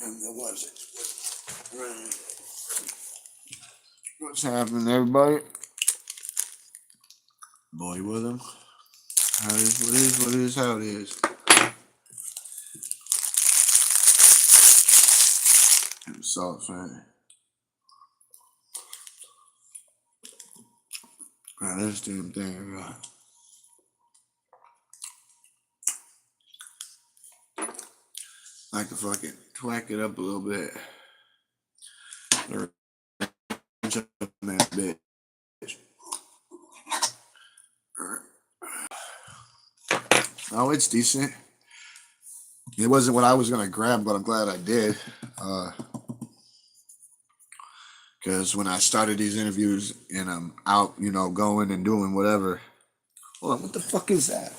And what was it? What's happening, everybody? Boy with him. How it is, what is, what is, how it is. And salt, man. Alright, this damn thing, right. I like to fucking twack it up a little bit. That bitch. Oh, it's decent. It wasn't what I was gonna grab, but I'm glad I did. Because when I started these interviews and I'm out, going and doing whatever. Hold on, what the fuck is that?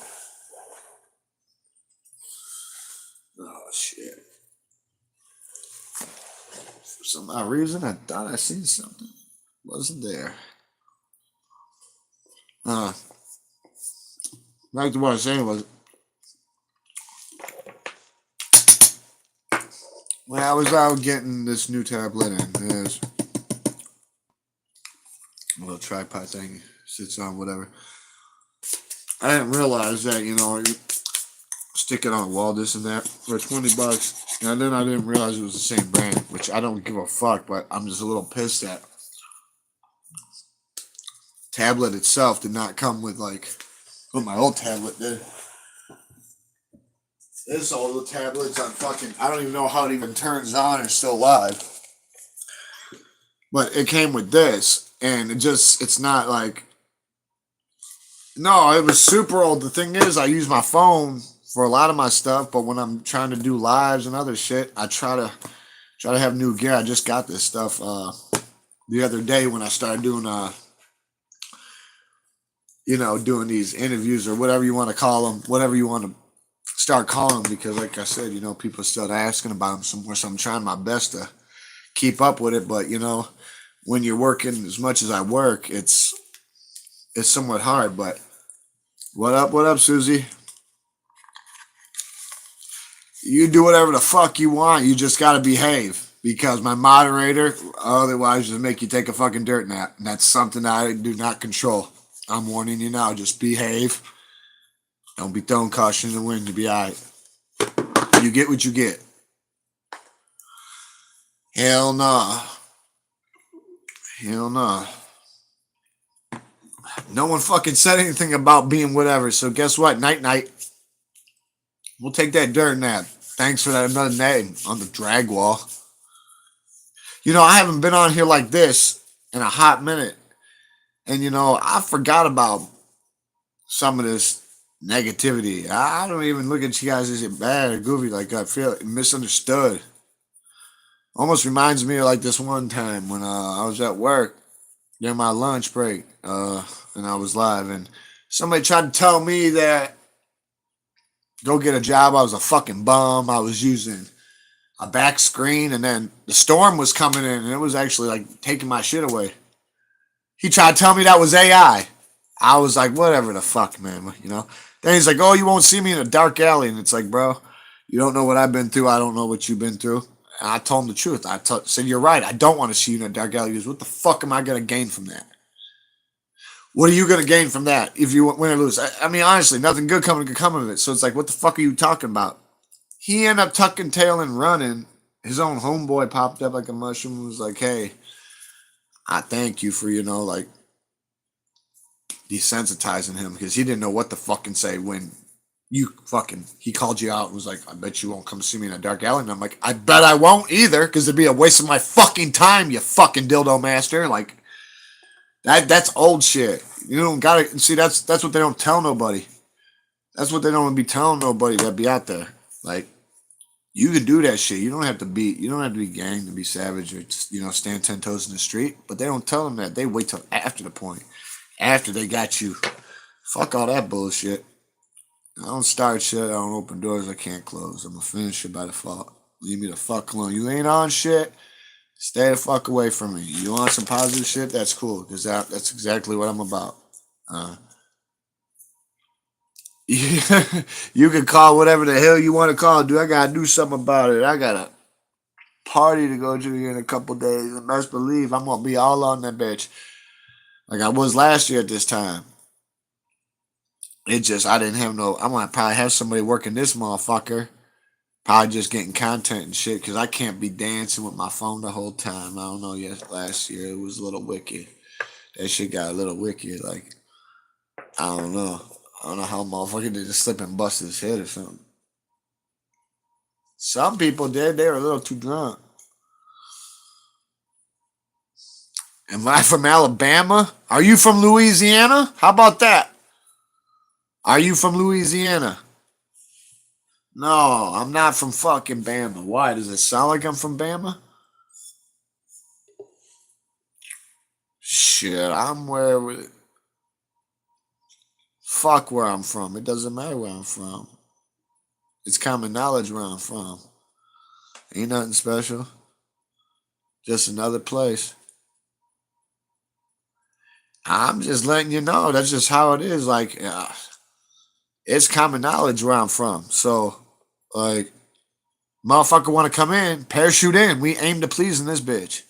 Oh shit. For some odd reason, I thought I seen something. Wasn't there. Back to what I was saying was when I was out getting this new tablet and there's a little tripod thing sits on whatever. I didn't realize that, you stick it on a wall, this and that, for $20. And then I didn't realize it was the same brand, which I don't give a fuck, but I'm just a little pissed that tablet itself did not come with what my old tablet did. This old tablet's on fucking, I don't even know how it even turns on or still live. But it came with this, and it's not like, no, it was super old. The thing is, I use my phone for a lot of my stuff, but when I'm trying to do lives and other shit, I try to have new gear. I just got this stuff the other day when I started doing doing these interviews or whatever you want to call them, whatever you want to start calling them, because like I said, people start asking about them somewhere, so I'm trying my best to keep up with it. But when you're working as much as I work, it's somewhat hard. But what up, Susie? You do whatever the fuck you want. You just gotta behave, because my moderator, otherwise, just make you take a fucking dirt nap, and that's something I do not control. I'm warning you now. Just behave. Don't be throwing caution in the wind. You'll be alright. You get what you get. Hell nah. Hell nah. No one fucking said anything about being whatever. So guess what? Night. We'll take that dirt nap. Thanks for that another name on the drag wall. I haven't been on here like this in a hot minute. And I forgot about some of this negativity. I don't even look at you guys as bad or goofy. Like, I feel misunderstood. Almost reminds me of this one time when I was at work during my lunch break, and I was live, and somebody tried to tell me that go get a job. I was a fucking bum. I was using a back screen, and then the storm was coming in, and it was actually taking my shit away. He tried to tell me that was AI. I was like, whatever the fuck, man, Then he's like, oh, you won't see me in a dark alley, and it's like, bro, you don't know what I've been through. I don't know what you've been through. And I told him the truth. I said, you're right. I don't want to see you in a dark alley. He goes, what the fuck am I going to gain from that? What are you going to gain from that if you win or lose? I mean, honestly, nothing good could come of it. So it's like, what the fuck are you talking about? He ended up tucking tail and running. His own homeboy popped up like a mushroom and was like, hey, I thank you for, desensitizing him, because he didn't know what to fucking say when he called you out and was like, I bet you won't come see me in a dark alley. And I'm like, I bet I won't either, because it'd be a waste of my fucking time, you fucking dildo master. That's old shit. You don't gotta see, that's what they don't tell nobody. That's what they don't be telling nobody that be out there. You can do that shit. You don't have to be gang to be savage or stand 10 toes in the street. But they don't tell them that. They wait till after the point. After they got you. Fuck all that bullshit. I don't start shit. I don't open doors I can't close. I'm a finisher by default. Leave me the fuck alone. You ain't on shit. Stay the fuck away from me. You want some positive shit? That's cool, because that's exactly what I'm about. You can call whatever the hell you want to call, dude. I gotta do something about it. I gotta party to go to here in a couple days. And best believe I'm gonna be all on that bitch. Like I was last year at this time. It just I didn't have no. I'm gonna probably have somebody working this motherfucker. Probably just getting content and shit because I can't be dancing with my phone the whole time. I don't know. Yes, last year it was a little wicked. That shit got a little wicked. Like I don't know. I don't know how a motherfucker did just slip and bust his head or something. Some people did. They were a little too drunk. Am I from Alabama? Are you from Louisiana? How about that? Are you from Louisiana? No, I'm not from fucking Bama. Why? Does it sound like I'm from Bama? Shit, I'm where. Fuck where I'm from. It doesn't matter where I'm from. It's common knowledge where I'm from. Ain't nothing special. Just another place. I'm just letting you know. That's just how it is. Like, it's common knowledge where I'm from. So, like, motherfucker want to come in, parachute in. We aim to please in this bitch.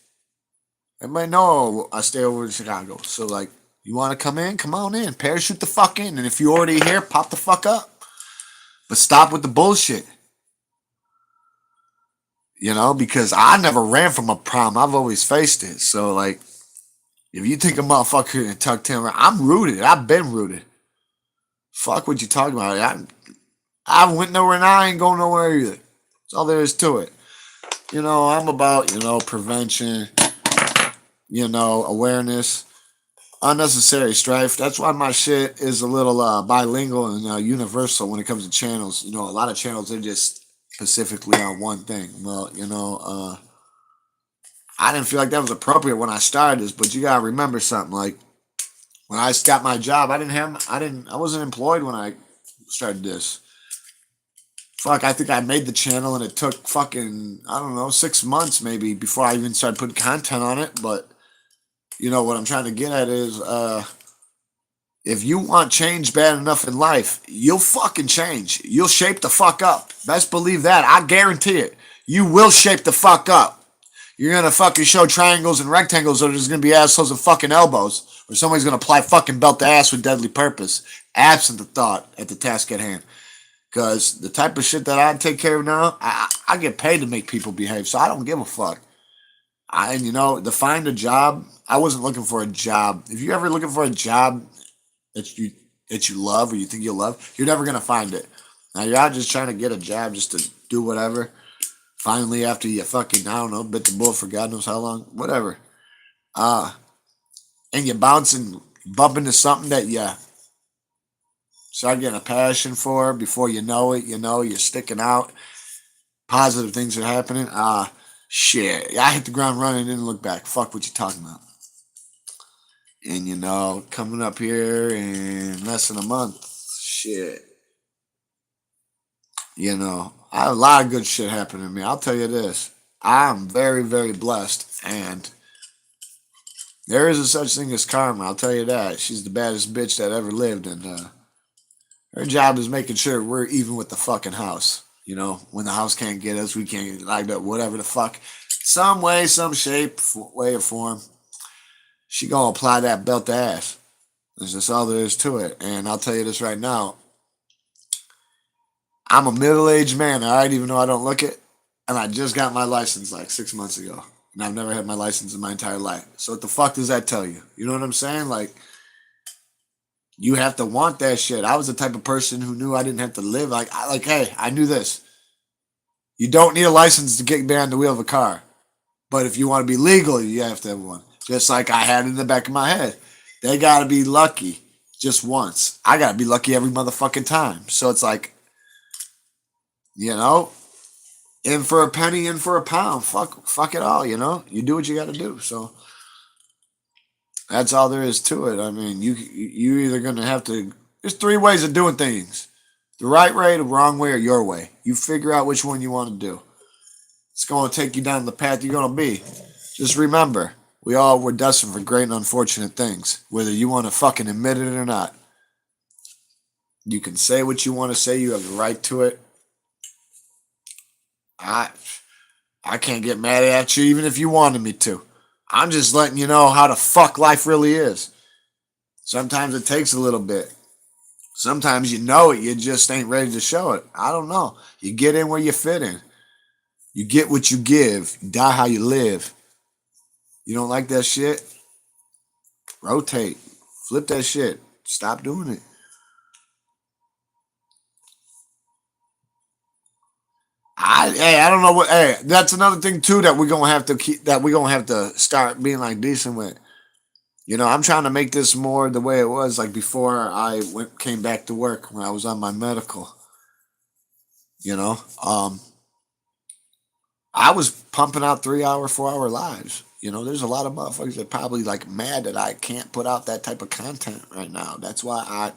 Everybody know I stay over in Chicago. So, like, you want to come in? Come on in. Parachute the fuck in. And if you already here, pop the fuck up. But stop with the bullshit. You know, because I never ran from a problem. I've always faced it. So, like, if you think a motherfucker in tucked in, I'm rooted. I've been rooted. Fuck what you talking about. I went nowhere and I ain't going nowhere either. That's all there is to it. You know, I'm about, prevention, awareness, unnecessary strife. That's why my shit is a little bilingual and universal when it comes to channels. A lot of channels are just specifically on one thing. Well, I didn't feel like that was appropriate when I started this, but you gotta remember something. Like when I got my job, I wasn't employed when I started this. Fuck, I think I made the channel and it took fucking, I don't know, 6 months maybe before I even started putting content on it. But what I'm trying to get at is, if you want change bad enough in life, you'll fucking change. You'll shape the fuck up. Best believe that. I guarantee it. You will shape the fuck up. You're gonna fucking show triangles and rectangles, or there's gonna be assholes and fucking elbows, or somebody's gonna apply fucking belt to ass with deadly purpose, absent the thought at the task at hand. Because the type of shit that I take care of now, I get paid to make people behave, so I don't give a fuck. To find a job, I wasn't looking for a job. If you're ever looking for a job that you love or you think you'll love, you're never gonna find it. Now you're out just trying to get a job just to do whatever. Finally, after you fucking, I don't know, bit the bullet for God knows how long, whatever. And you bounce and bump into something that you start getting a passion for. Before you know it, you're sticking out. Positive things are happening. Shit. I hit the ground running and didn't look back. Fuck what you talking about. And coming up here in less than a month, shit. I have a lot of good shit happening to me. I'll tell you this. I'm very, very blessed. And there is a such thing as karma. I'll tell you that. She's the baddest bitch that ever lived. And her job is making sure we're even with the fucking house. When the house can't get us, we can't get like that, whatever the fuck. Some way, some shape, way or form. She gonna apply that belt to ass. That's just all there is to it. And I'll tell you this right now. I'm a middle-aged man, all right, even though I don't look it. And I just got my license like 6 months ago. And I've never had my license in my entire life. So what the fuck does that tell you? You know what I'm saying? Like, you have to want that shit. I was the type of person who knew I didn't have to live. Hey, I knew this. You don't need a license to get behind the wheel of a car. But if you want to be legal, you have to have one. Just like I had in the back of my head. They gotta be lucky just once. I gotta be lucky every motherfucking time. So it's like, in for a penny, in for a pound. Fuck it all, You do what you gotta do. So that's all there is to it. I mean, you either gonna have to. There's 3 ways of doing things: the right way, the wrong way, or your way. You figure out which one you want to do. It's gonna take you down the path you're gonna be. Just remember, we all were destined for great and unfortunate things, whether you want to fucking admit it or not. You can say what you want to say. You have the right to it. I can't get mad at you even if you wanted me to. I'm just letting you know how the fuck life really is. Sometimes it takes a little bit. Sometimes you know it, you just ain't ready to show it. I don't know. You get in where you fit in. You get what you give. You die how you live. You don't like that shit? Rotate. Flip that shit. Stop doing it. I don't know what. Hey, that's another thing too that we're gonna have to keep. That we're gonna have to start being like decent with. You know, I'm trying to make this more the way it was like before came back to work when I was on my medical. You know, I was pumping out 3 hour, 4 hour lives. You know, there's a lot of motherfuckers that probably like mad that I can't put out that type of content right now. That's why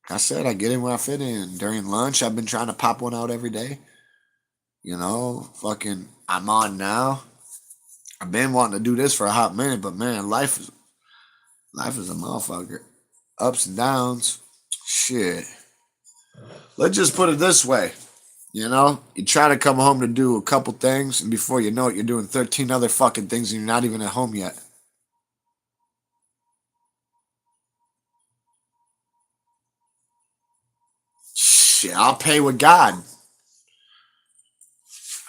I said I get in where I fit in. During lunch, I've been trying to pop one out every day. You know, fucking, I'm on now. I've been wanting to do this for a hot minute, but man, life is a motherfucker. Ups and downs. Shit. Let's just put it this way. You know, you try to come home to do a couple things, and before you know it, you're doing 13 other fucking things, and you're not even at home yet. Shit, I'll pay with God.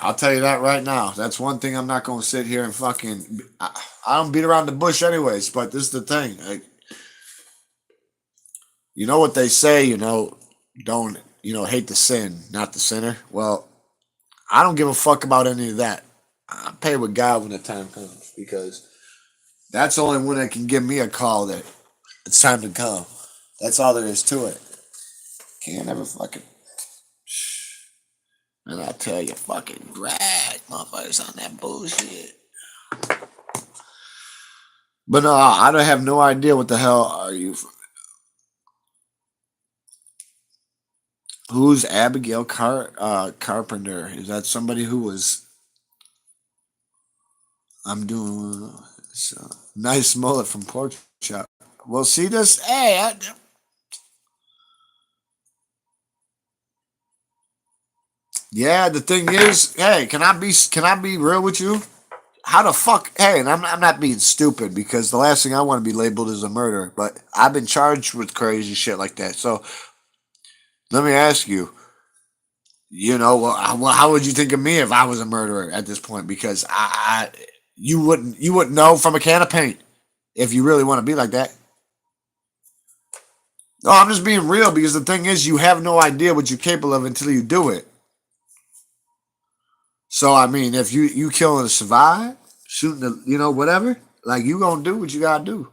I'll tell you that right now. That's one thing I'm not going to sit here and fucking. I don't beat around the bush, anyways. But this is the thing. You know what they say. Don't hate the sin, not the sinner. Well, I don't give a fuck about any of that. I pay with God when the time comes because that's the only one that can give me a call that it's time to come. That's all there is to it. Can't ever fucking. And I tell you, fucking drag motherfuckers on that bullshit. But no, I don't have no idea what the hell are you. Who's Abigail Carpenter? Is that somebody who was? I'm doing nice mullet from Pork Chop. Well, see this? Hey, yeah. The thing is, hey, can I be real with you? How the fuck? Hey, and I'm not being stupid because the last thing I want to be labeled is a murderer. But I've been charged with crazy shit like that. So let me ask you. How would you think of me if I was a murderer at this point? Because you wouldn't know from a can of paint if you really want to be like that. No, I'm just being real because the thing is, you have no idea what you're capable of until you do it. So I mean, if you killing to survive, shooting the whatever, like you gonna do what you gotta do.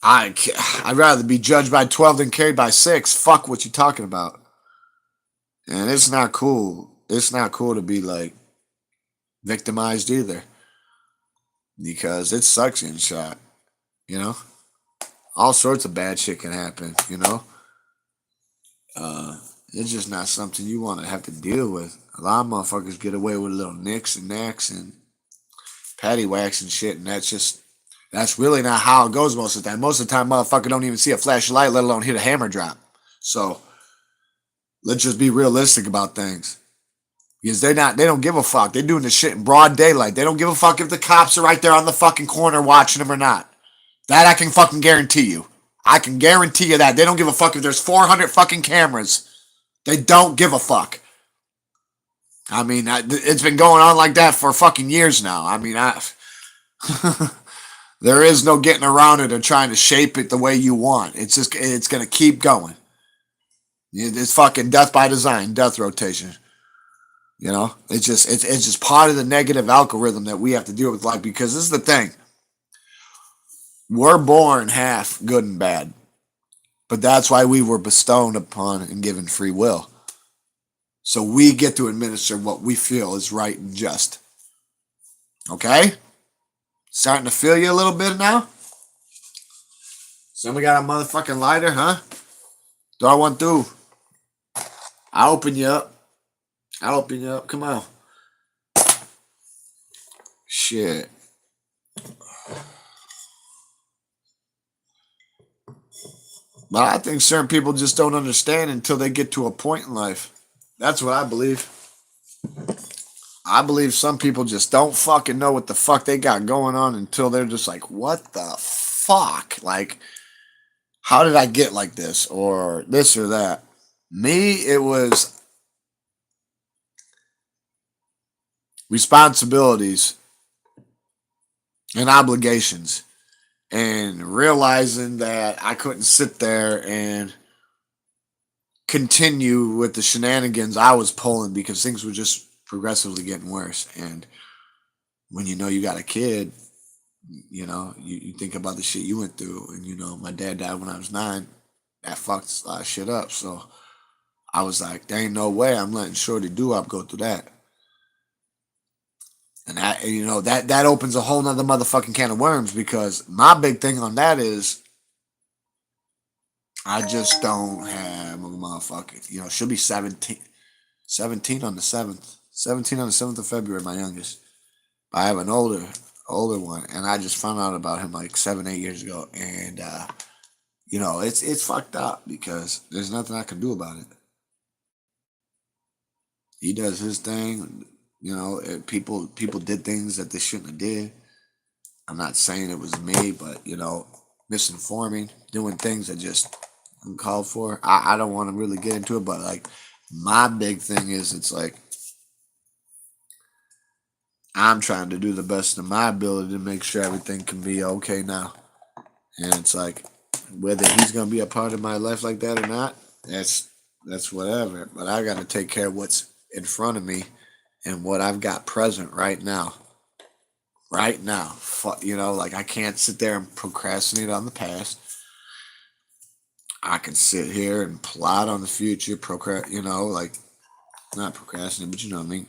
I'd rather be judged by 12 than carried by 6. Fuck what you talking about. And it's not cool. It's not cool to be like victimized either because it sucks getting shot. You know, all sorts of bad shit can happen. It's just not something you want to have to deal with. A lot of motherfuckers get away with little nicks and knacks and patty whacks and shit, and that's really not how it goes most of the time. Most of the time, motherfucker don't even see a flashlight, let alone hit a hammer drop. So let's just be realistic about things. Because they don't give a fuck. They're doing this shit in broad daylight. They don't give a fuck if the cops are right there on the fucking corner watching them or not. That I can fucking guarantee you. I can guarantee you that. They don't give a fuck if there's 400 fucking cameras. They don't give a fuck. I mean, it's been going on like that for fucking years now. I mean, there is no getting around it or trying to shape it the way you want. It's going to keep going. It's fucking death by design, death rotation. It's just part of the negative algorithm that we have to deal with life because this is the thing. We're born half good and bad. But that's why we were bestowed upon and given free will. So we get to administer what we feel is right and just. Okay? Starting to feel you a little bit now? Somebody got a motherfucking lighter, huh? Throw one through. I'll open you up. Come on. Shit. But I think certain people just don't understand until they get to a point in life. That's what I believe. I believe some people just don't fucking know what the fuck they got going on until they're just like, what the fuck? Like, how did I get like this or this or that? Me, it was responsibilities and obligations and realizing that I couldn't sit there and continue with the shenanigans I was pulling because things were just progressively getting worse. And when you know you got a kid, you think about the shit you went through. And, my dad died when I was 9. That fucked a lot of shit up. So I was like, there ain't no way I'm letting Shorty do up go through that. And that opens a whole nother motherfucking can of worms because my big thing on that is I just don't have a motherfucker. She'll be 17. 17 on the 7th. 17 on the 7th of February, my youngest. I have an older one, and I just found out about him like 7, 8 years ago. And it's fucked up because there's nothing I can do about it. He does his thing. People did things that they shouldn't have did. I'm not saying it was me, but misinforming, doing things that just uncalled for. I don't want to really get into it, but like my big thing is it's like I'm trying to do the best of my ability to make sure everything can be okay now. And it's like whether he's gonna be a part of my life like that or not, that's whatever. But I gotta take care of what's in front of me and what I've got present right now. Right now. Like I can't sit there and procrastinate on the past. I can sit here and plot on the future, like not procrastinate, but you know what I mean.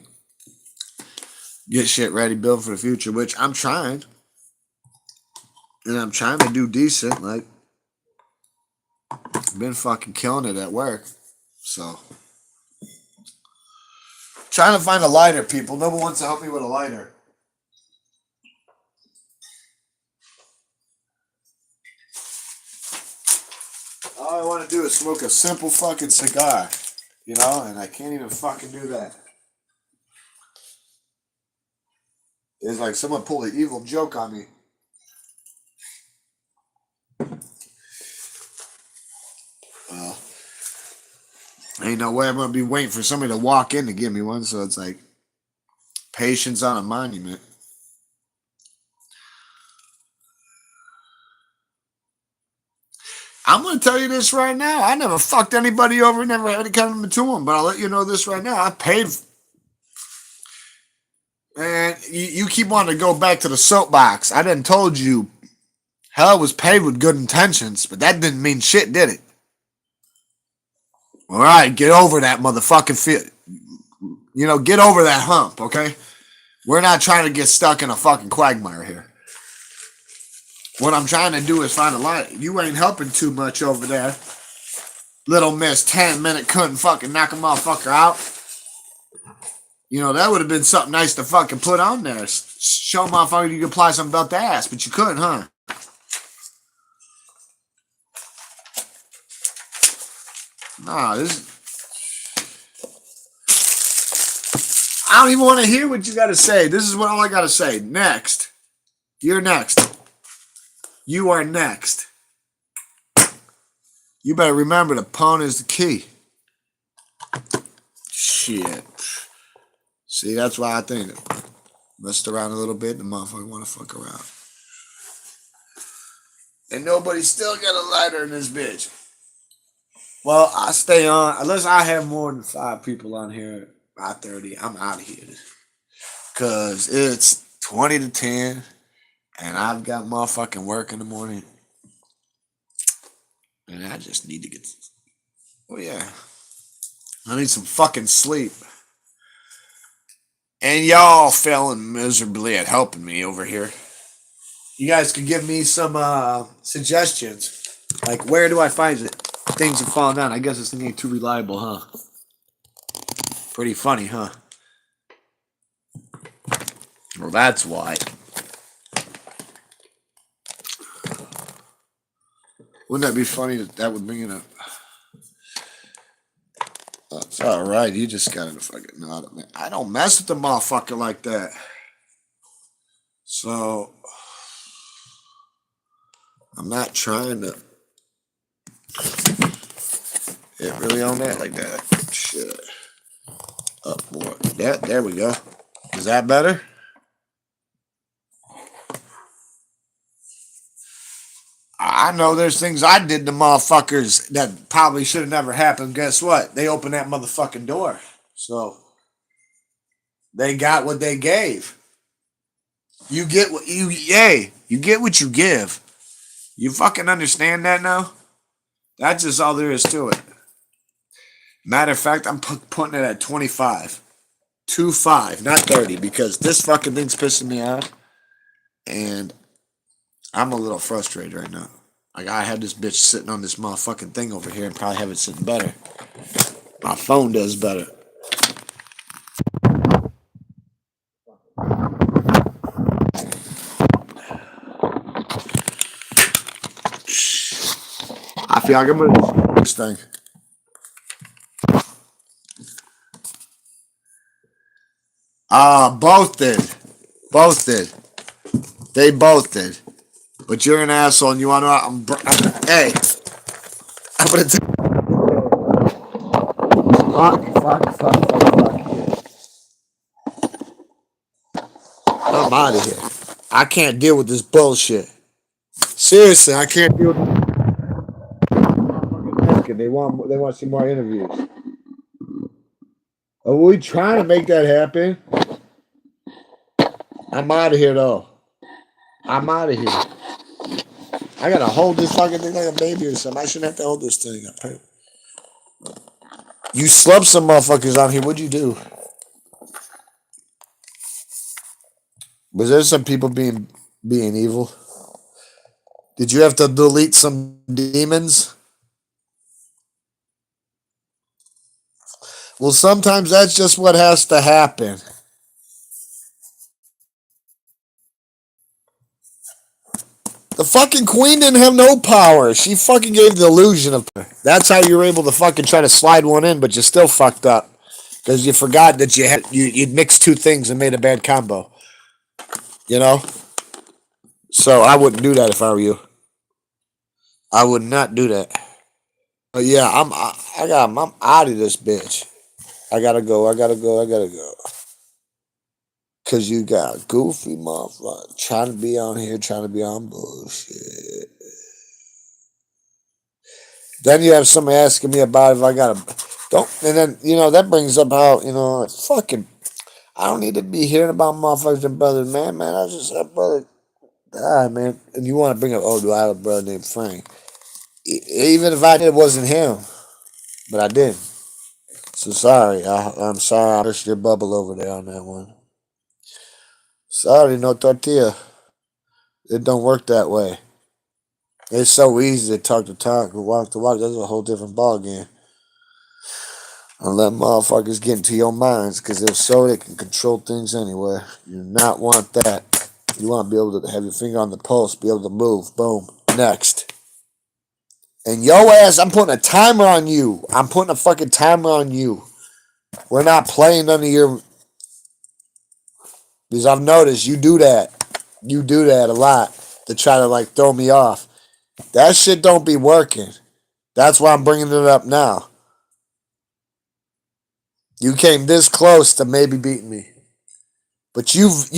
Get shit ready, build for the future, which I'm trying. And I'm trying to do decent. Like, I've been fucking killing it at work. So, trying to find a lighter, people. No one wants to help me with a lighter. All I want to do is smoke a simple fucking cigar. And I can't even fucking do that. It's like someone pulled an evil joke on me. Ain't no way I'm gonna be waiting for somebody to walk in to give me one. So it's like patience on a monument. I'm gonna tell you this right now. I never fucked anybody over, never had it come to them. But I'll let you know this right now. I paid. Man, you keep wanting to go back to the soapbox. I done told you, hell was paid with good intentions, but that didn't mean shit, did it? All right, get over that motherfucking fit. Get over that hump, okay? We're not trying to get stuck in a fucking quagmire here. What I'm trying to do is find a light. You ain't helping too much over there. Little Miss 10-minute couldn't fucking knock a motherfucker out. That would have been something nice to fucking put on there. Show a motherfucker you could apply something about the ass, but you couldn't, huh? Nah, I don't even want to hear what you got to say. This is what all I got to say. Next. You're next. You are next. You better remember the pawn is the key. Shit. See, that's why I think messed around a little bit. The motherfucker want to fuck around. And nobody still got a lighter in this bitch. Well, I stay on. Unless I have more than 5 people on here by 30, I'm out of here. Because it's 20 to 10. And I've got motherfucking work in the morning. And I just need to get... Oh, yeah. I need some fucking sleep. And y'all failing miserably at helping me over here. You guys could give me some suggestions. Like, where do I find it? Things have fallen down. I guess this thing ain't too reliable, huh? Pretty funny, huh? Well, that's why. Wouldn't that be funny that would bring in a... It's all right. You just gotta fucking nod it, man. I don't mess with the motherfucker like that. So I'm not trying to hit really on that like that. Shit. Up more. There we go. Is that better? I know there's things I did to motherfuckers that probably should have never happened. Guess what? They opened that motherfucking door. So they got what they gave. You get what you get what you give. You fucking understand that now? That's just all there is to it. Matter of fact, I'm putting it at 25. 2-5, not 30, because this fucking thing's pissing me off. And I'm a little frustrated right now. Like, I had this bitch sitting on this motherfucking thing over here and probably have it sitting better. My phone does better. I feel like I'm gonna do this thing. Both did. Both did. They both did. But you're an asshole and you wanna hey. I'm gonna tell fuck. I'm out of here. I can't deal with this bullshit. Seriously, I can't deal with this. They want to see more interviews. Are we trying to make that happen? I'm out of here though. I'm out of here. I gotta hold this fucking thing like a baby or something. I shouldn't have to hold this thing. You slept some motherfuckers on here. What'd you do? Was there some people being evil? Did you have to delete some demons? Well, sometimes that's just what has to happen. The fucking queen didn't have no power. She fucking gave the illusion of power. That's how you were able to fucking try to slide one in, but you still fucked up. Because you forgot that you'd mixed two things and made a bad combo. You know? So I wouldn't do that if I were you. I would not do that. But yeah, I'm out of this bitch. I gotta go. Cause you got goofy motherfucker trying to be on here, trying to be on bullshit. Then you have somebody asking me about if I got a don't, and then that brings up how fucking I don't need to be hearing about motherfuckers and brothers, man. I just have brother die, man. And you want to bring up, oh, do I have a brother named Frank? Even if I did, it wasn't him, but I did. So sorry, I'm sorry I pushed your bubble over there on that one. Sorry, no tortilla. It don't work that way. It's so easy to talk, but walk to walk. That's a whole different ballgame. And let motherfuckers get into your minds because they're so they can control things anywhere. You do not want that. You want to be able to have your finger on the pulse, be able to move. Boom. Next. And yo ass, I'm putting a timer on you. I'm putting a fucking timer on you. We're not playing none of your... Because I've noticed you do that. You do that a lot to try to throw me off. That shit don't be working. That's why I'm bringing it up now. You came this close to maybe beating me. But you've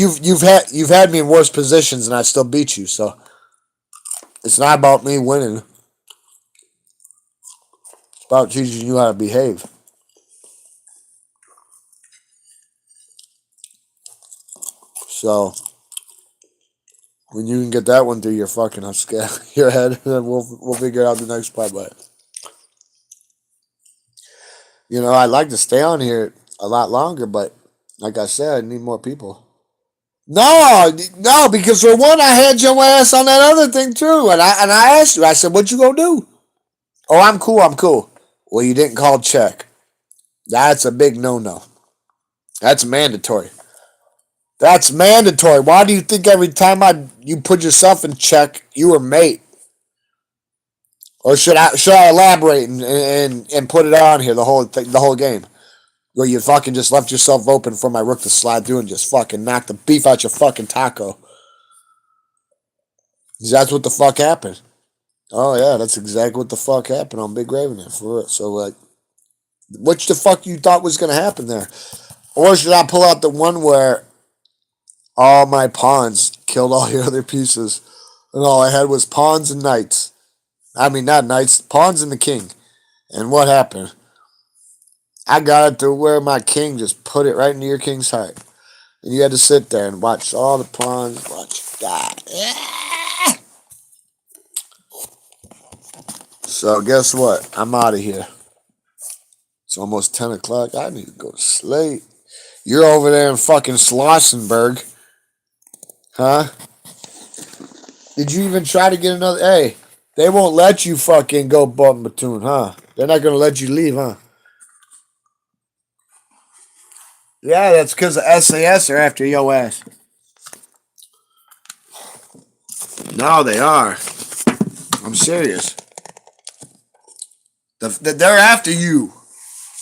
had me in worse positions and I still beat you, so it's not about me winning. It's about teaching you how to behave. So when you can get that one through your fucking your head, then we'll figure out the next part. But I'd like to stay on here a lot longer, but like I said, I need more people. No, because for one, I had your ass on that other thing too, and I asked you. I said, "What you gonna do?" Oh, I'm cool. Well, you didn't call check. That's a big no-no. That's mandatory. Why do you think every time you put yourself in check, you were mate? Or should I elaborate and put it on here the whole game where you fucking just left yourself open for my rook to slide through and just fucking knock the beef out your fucking taco? 'Cause that's what the fuck happened. Oh yeah, that's exactly what the fuck happened on Big Raven there for it. So like, what the fuck you thought was gonna happen there? Or should I pull out the one where all my pawns killed all your other pieces, and all I had was pawns and knights? I mean, not knights, pawns and the king. And what happened? I got it to where my king just put it right into your king's heart. And you had to sit there and watch all the pawns, watch God. So guess what? I'm out of here. It's almost 10 o'clock. I need to go to sleep. You're over there in fucking Slossenberg. Huh? Did you even try to get another? Hey, they won't let you fucking go bump Batoon, huh? They're not going to let you leave, huh? Yeah, that's because the SAS are after your ass. No, they are. I'm serious. They're after you.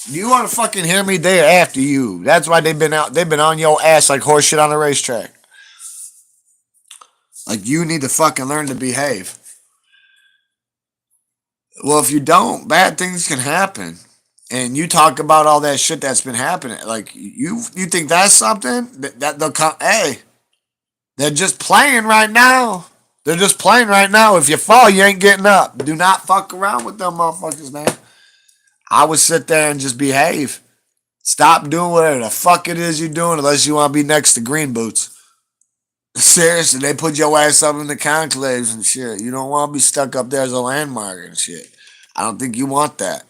Do you want to fucking hear me? They're after you. That's why they've been out. They've been on your ass like horseshit on a racetrack. Like, you need to fucking learn to behave. Well, if you don't, bad things can happen. And you talk about all that shit that's been happening. Like, you think that's something? That they'll come. Hey, they're just playing right now. They're just playing right now. If you fall, you ain't getting up. Do not fuck around with them motherfuckers, man. I would sit there and just behave. Stop doing whatever the fuck it is you're doing unless you want to be next to Green Boots. Seriously, they put your ass up in the conclaves and shit. You don't want to be stuck up there as a landmark and shit. I don't think you want that.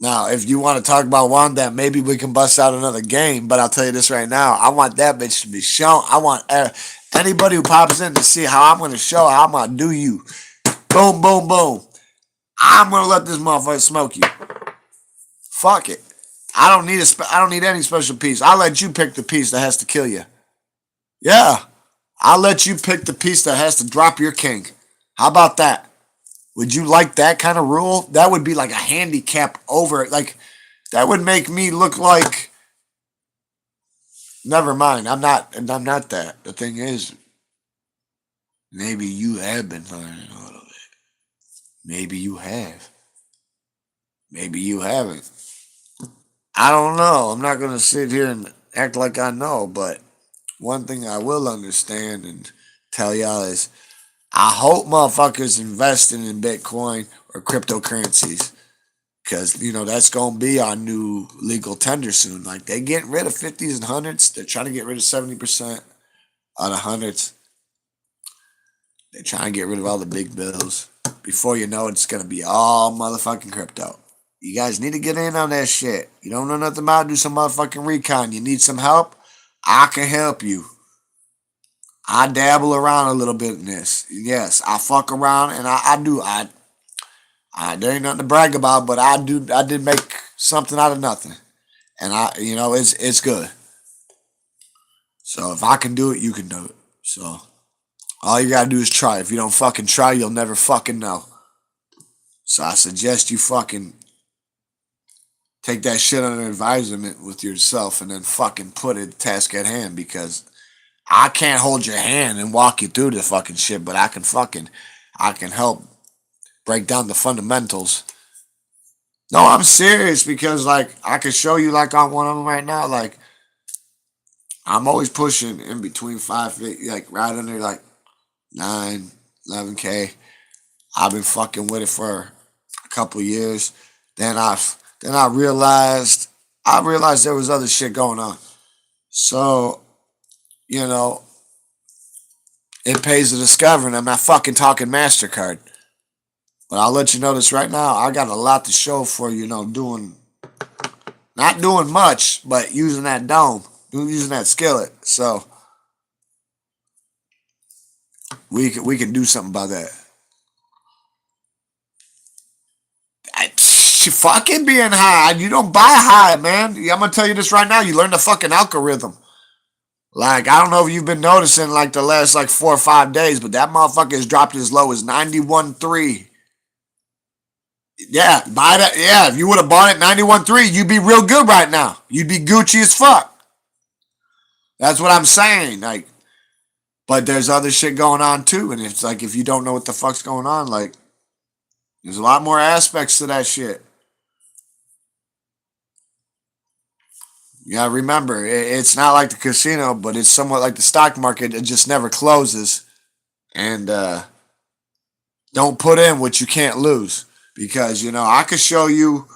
Now, if you want to talk about wanting that, maybe we can bust out another game. But I'll tell you this right now. I want that bitch to be shown. I want anybody who pops in to see how I'm going to show how I'm going to do you. Boom, boom, boom. I'm going to let this motherfucker smoke you. Fuck it. I don't need any special piece. I'll let you pick the piece that has to kill you. Yeah. I'll let you pick the piece that has to drop your king. How about that? Would you like that kind of rule? That would be like a handicap over it. Like, that would make me look like. Never mind. I'm not that. The thing is, maybe you have been learning a little bit. Maybe you have. Maybe you haven't. I don't know. I'm not going to sit here and act like I know, but one thing I will understand and tell y'all is I hope motherfuckers investing in Bitcoin or cryptocurrencies, because, that's going to be our new legal tender soon. Like, they getting rid of 50s and 100s. They're trying to get rid of 70% of the 100s. They're trying to get rid of all the big bills. Before you know it, it's going to be all motherfucking crypto. You guys need to get in on that shit. You don't know nothing about it, do some motherfucking recon. You need some help? I can help you. I dabble around a little bit in this. Yes, I fuck around and I do. There ain't nothing to brag about, but I did make something out of nothing. And it's good. So if I can do it, you can do it. So all you gotta do is try. If you don't fucking try, you'll never fucking know. So I suggest you fucking take that shit under advisement with yourself and then fucking put it task at hand, because I can't hold your hand and walk you through the fucking shit, but I can help break down the fundamentals. No, I'm serious, because like I can show you like on one of them right now. Like, I'm always pushing in between 5, like right under like 9, 11K. I've been fucking with it for a couple years. Then I realized there was other shit going on. So, it pays to discover, and I'm not fucking talking MasterCard. But I'll let you know this right now. I got a lot to show for, not doing much, but using that dome, using that skillet. So we can do something about that. Fucking being high. You don't buy high, man. I'm gonna tell you this right now. You learn the fucking algorithm. Like, I don't know if you've been noticing like the last like 4 or 5 days, but that motherfucker has dropped as low as 91.3. Yeah, buy that. Yeah, if you would have bought it 91.3, you'd be real good right now. You'd be Gucci as fuck. That's what I'm saying. Like, but there's other shit going on too, and it's like if you don't know what the fuck's going on, like there's a lot more aspects to that shit. You gotta remember, it's not like the casino, but it's somewhat like the stock market. It just never closes, and don't put in what you can't lose because I could show you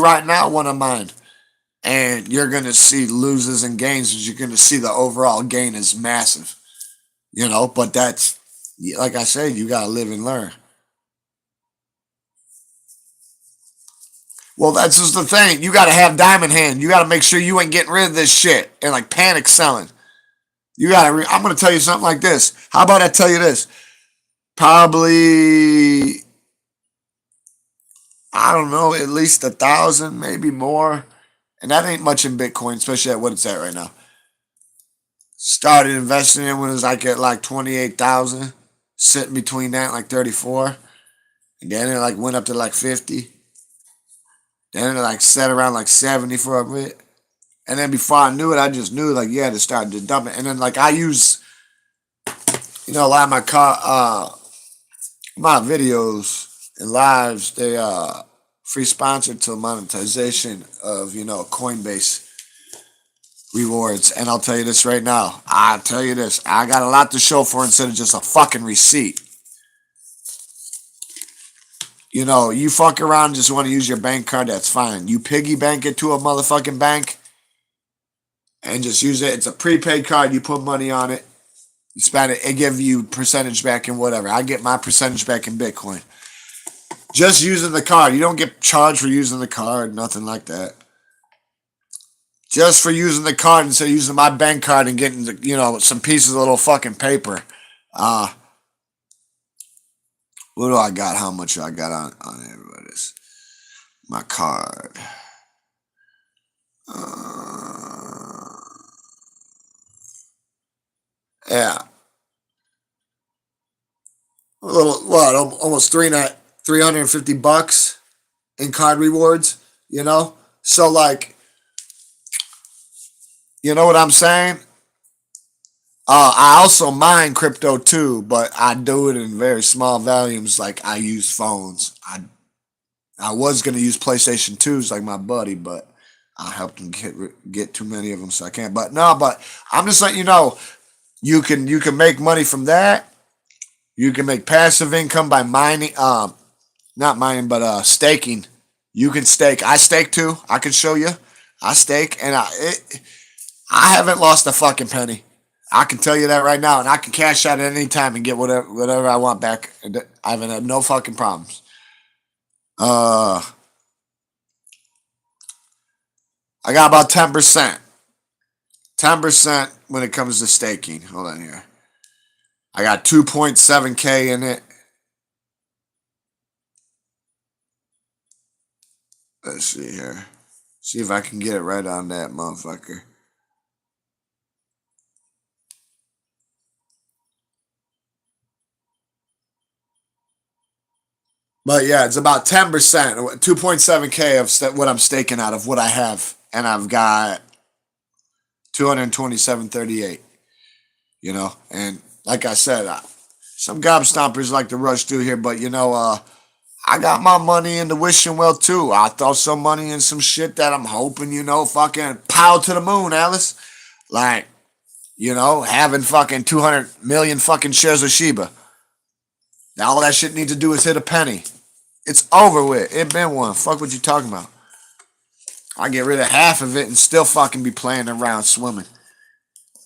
right now one of mine, and you're gonna see loses and gains, and you're gonna see the overall gain is massive. But that's like I said, you gotta live and learn. Well, that's just the thing. You gotta have diamond hand. You gotta make sure you ain't getting rid of this shit and like panic selling. I'm gonna tell you something like this. How about I tell you this? Probably I don't know, at least 1,000, maybe more. And that ain't much in Bitcoin, especially at what it's at right now. Started investing in when it was like at like 28,000, sitting between that and like 34. And then it like went up to like 50. Then it like sat around like 70 for a bit. And then before I knew it, I just knew like yeah to start to dump it. And then like I use a lot of my videos and lives, they free sponsored to monetization of Coinbase rewards. And I'll tell you this right now. I'll tell you this. I got a lot to show for instead of just a fucking receipt. You fuck around and just want to use your bank card, that's fine. You piggy bank it to a motherfucking bank and just use it. It's a prepaid card. You put money on it. You spend it. It give you percentage back in whatever. I get my percentage back in Bitcoin. Just using the card. You don't get charged for using the card. Nothing like that. Just for using the card instead of using my bank card and getting some pieces of little fucking paper. What do I got? How much I got on everybody's my card? Yeah, a little what? Almost 350 bucks in card rewards. So like, you know what I'm saying? I also mine crypto too, but I do it in very small volumes. Like I use phones. I was gonna use PlayStation 2s like my buddy, but I helped him get too many of them, so I can't. But no, but I'm just letting you know, you can make money from that. You can make passive income by mining. Not mining, but staking. You can stake. I stake too. I can show you. I stake, and I haven't lost a fucking penny. I can tell you that right now, and I can cash out at any time and get whatever I want back. I haven't had no fucking problems. Uh, I got about 10%. 10% when it comes to staking. Hold on here. I got 2.7K in it. Let's see here. See if I can get it right on that motherfucker. But yeah, it's about 10%, 2.7K of what I'm staking out of what I have. And I've got 227.38, And like I said, some gobstompers like to rush through here, but I got my money in the wishing well too. I throw some money in some shit that I'm hoping, fucking pow to the moon, Alice. Like, having fucking 200 million fucking shares of Shiba. Now all that shit needs to do is hit a penny. It's over with. It been one. Fuck what you talking about. I get rid of half of it and still fucking be playing around swimming.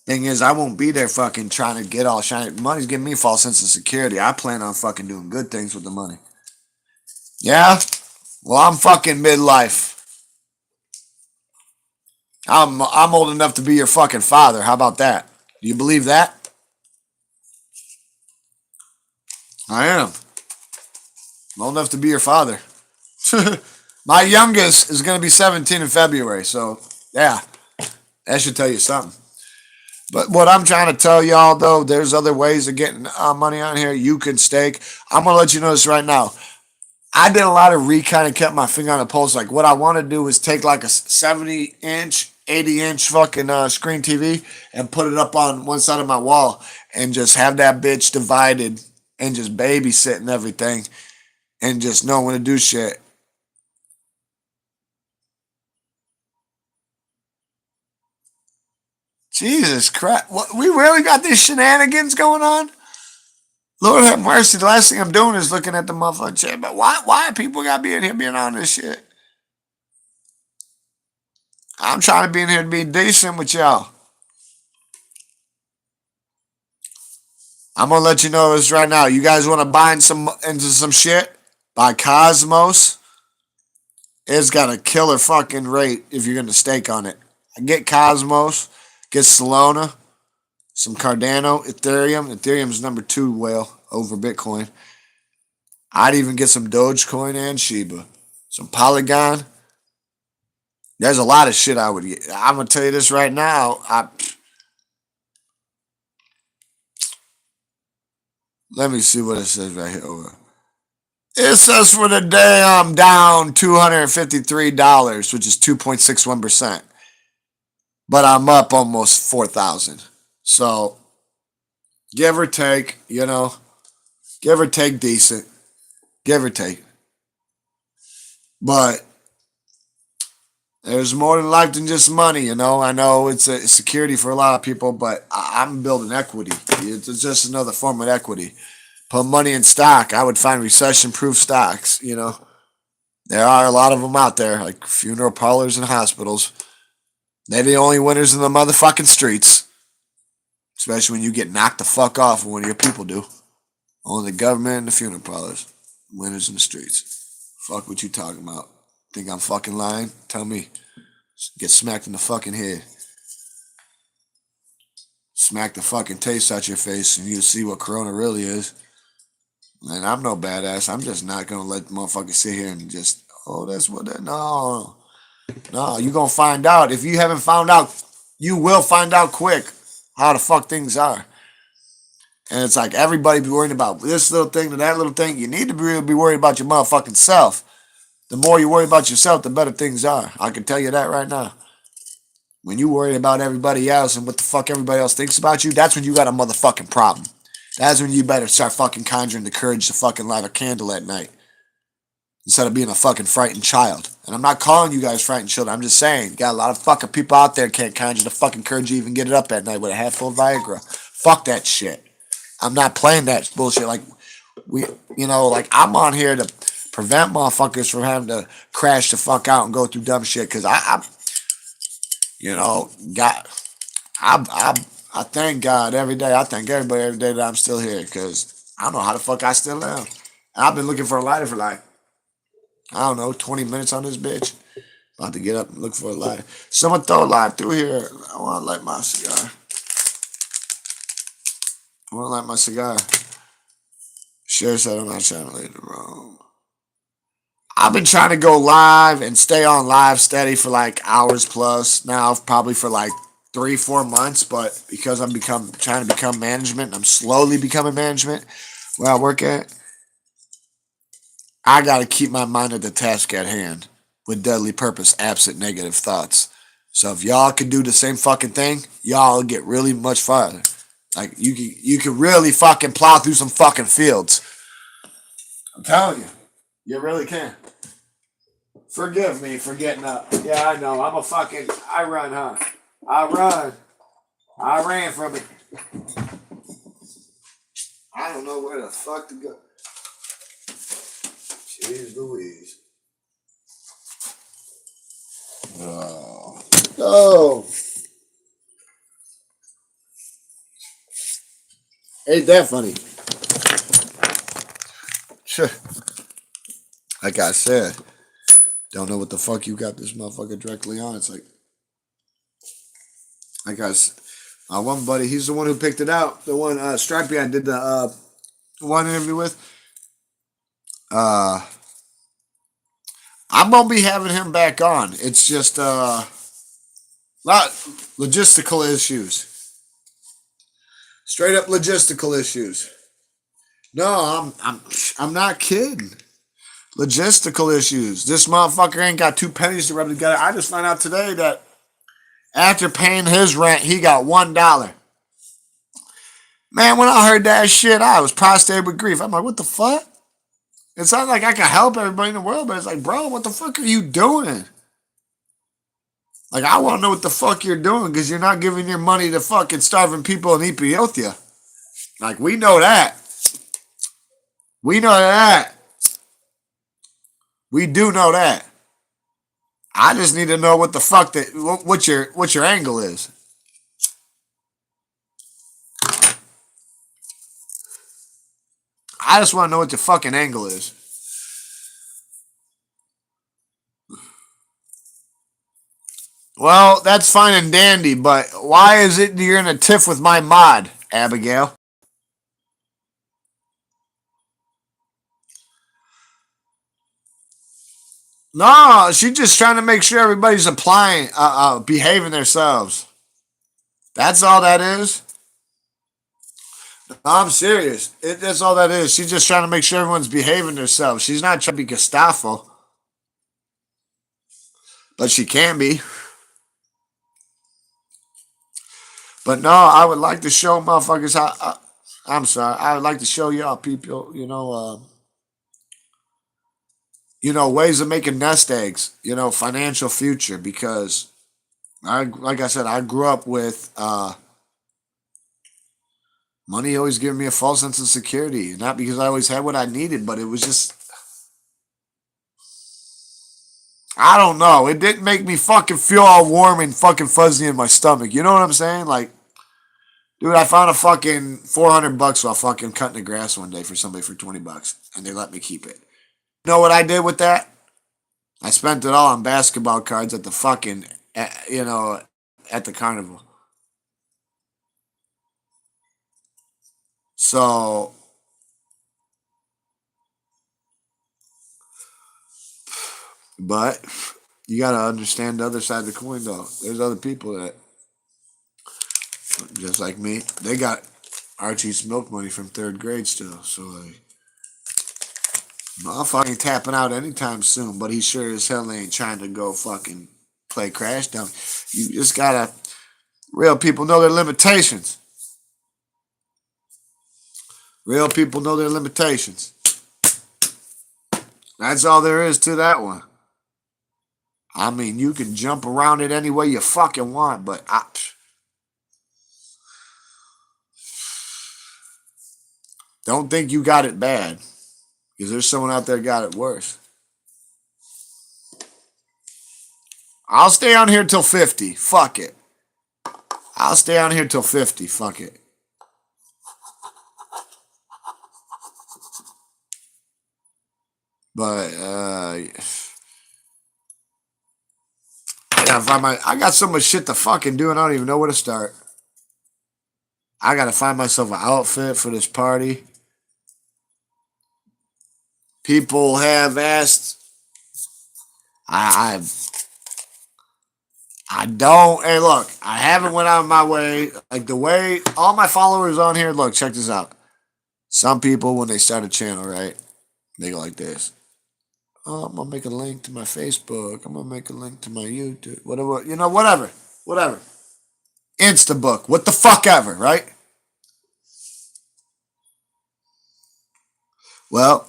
Thing is, I won't be there fucking trying to get all shiny. Money's giving me a false sense of security. I plan on fucking doing good things with the money. Yeah? Well, I'm fucking midlife. I'm old enough to be your fucking father. How about that? Do you believe that? I am. I'm old enough to be your father. My youngest is going to be 17 in February, so yeah, that should tell you something. But what I'm trying to tell y'all, though, there's other ways of getting money on here. You can stake. I'm going to let you know this right now. I did a lot of recon and kept my finger on the pulse. Like what I want to do is take like a 70-inch, 80-inch fucking screen TV and put it up on one side of my wall and just have that bitch divided and just babysitting everything and just know when to do shit. Jesus Christ. What, we really got these shenanigans going on? Lord have mercy. The last thing I'm doing is looking at the motherfucking shit. But why people gotta be in here being on this shit? I'm trying to be in here to be decent with y'all. I'm gonna let you know this right now. You guys want to buy into some shit? Buy Cosmos. It's got a killer fucking rate if you're gonna stake on it. Get Cosmos, get Solana, some Cardano, Ethereum. Ethereum's number 2 whale over Bitcoin. I'd even get some Dogecoin and Shiba. Some Polygon. There's a lot of shit I would get. I'm gonna tell you this right now. Let me see what it says right here. Over. It says for the day I'm down $253, which is 2.61%. But I'm up almost 4,000. So give or take, give or take decent. Give or take. But there's more in life than just money, I know it's a security for a lot of people, but I'm building equity. It's just another form of equity. Put money in stock. I would find recession-proof stocks, There are a lot of them out there, like funeral parlors and hospitals. They're the only winners in the motherfucking streets. Especially when you get knocked the fuck off when one of your people do. Only the government and the funeral parlors. Winners in the streets. Fuck what you talking about. Think I'm fucking lying? Tell me. Get smacked in the fucking head. Smack the fucking taste out your face and you'll see what Corona really is. And I'm no badass. I'm just not gonna let the motherfucker sit here and just, that's what that. No. No, you gonna find out. If you haven't found out, you will find out quick how the fuck things are. And it's like everybody be worrying about this little thing to that little thing. You need to really be worried about your motherfucking self. The more you worry about yourself, the better things are. I can tell you that right now. When you worry about everybody else and what the fuck everybody else thinks about you, that's when you got a motherfucking problem. That's when you better start fucking conjuring the courage to fucking light a candle at night. Instead of being a fucking frightened child. And I'm not calling you guys frightened children. I'm just saying, you got a lot of fucking people out there can't conjure the fucking courage to even get it up at night with a half full of Viagra. Fuck that shit. I'm not playing that bullshit. Like, I'm on here to prevent motherfuckers from having to crash the fuck out and go through dumb shit. Cause God, I thank God every day. I thank everybody every day that I'm still here. Cause I don't know how the fuck I still am. And I've been looking for a lighter for like, 20 minutes on this bitch. About to get up and look for a light. Someone throw a light through here. I want to light my cigar. Sure said I'm not trying to leave the room. I've been trying to go live and stay on live steady for like hours plus now, probably for like 3-4 months. But because I'm trying to become management, and I'm slowly becoming management where I work at, I got to keep my mind at the task at hand with deadly purpose, absent negative thoughts. So if y'all can do the same fucking thing, y'all get really much farther. Like you can really fucking plow through some fucking fields. I'm telling you, you really can. Forgive me for getting up. Yeah, I know. I run, huh? I ran from it. I don't know where the fuck to go. Jeez Louise. Oh. Ain't that funny? Sure. Like I said, don't know what the fuck you got this motherfucker directly on. It's like my one buddy, he's the one who picked it out. The one Stripey I did the one interview with. I'm gonna be having him back on. It's just lot logistical issues. Straight up logistical issues. No, I'm not kidding. Logistical issues. This motherfucker ain't got two pennies to rub together. I just found out today that after paying his rent, he got $1. Man, when I heard that shit, I was prostrated with grief. I'm like, what the fuck? It sounds like I can help everybody in the world, but it's like, bro, what the fuck are you doing? Like, I want to know what the fuck you're doing because you're not giving your money to fucking starving people in Ethiopia. Like, we know that. We know that. We do know that. I just need to know what the fuck what your angle is. I just want to know what the fucking angle is. Well, that's fine and dandy, but why is it you're in a tiff with my mod, Abigail? No, she's just trying to make sure everybody's behaving themselves. That's all that is. No, I'm serious. That's all that is. She's just trying to make sure everyone's behaving themselves. She's not trying to be Gestapo, but she can be. But no, I would like to show motherfuckers how. I'm sorry. I would like to show y'all people, ways of making nest eggs. Financial future because like I said, I grew up with money always giving me a false sense of security. Not because I always had what I needed, but it was just I don't know. It didn't make me fucking feel all warm and fucking fuzzy in my stomach. You know what I'm saying? Like, dude, I found a fucking $400 while fucking cutting the grass one day for somebody for $20, and they let me keep it. You know what I did with that? I spent it all on basketball cards at the fucking, at the carnival. So, but you gotta understand the other side of the coin, though. There's other people that, just like me, they got Archie's milk money from third grade still. So, like, motherfucking tapping out anytime soon, but he sure as hell ain't trying to go fucking play Crash Dummy. You just gotta, real people know their limitations. Real people know their limitations. That's all there is to that one. I mean, you can jump around it any way you fucking want, but don't think you got it bad. Because there's someone out there got it worse. I'll stay on here till 50. Fuck it. I'll stay on here till 50. Fuck it. But I got so much shit to fucking do and I don't even know where to start. I gotta find myself an outfit for this party. People have asked. I don't. Hey, look, I haven't went out of my way. Like the way all my followers on here. Look, check this out. Some people, when they start a channel, right, they go like this. Oh, I'm gonna make a link to my Facebook. I'm gonna make a link to my YouTube. Whatever, whatever. Instabook. What the fuck ever, right? Well,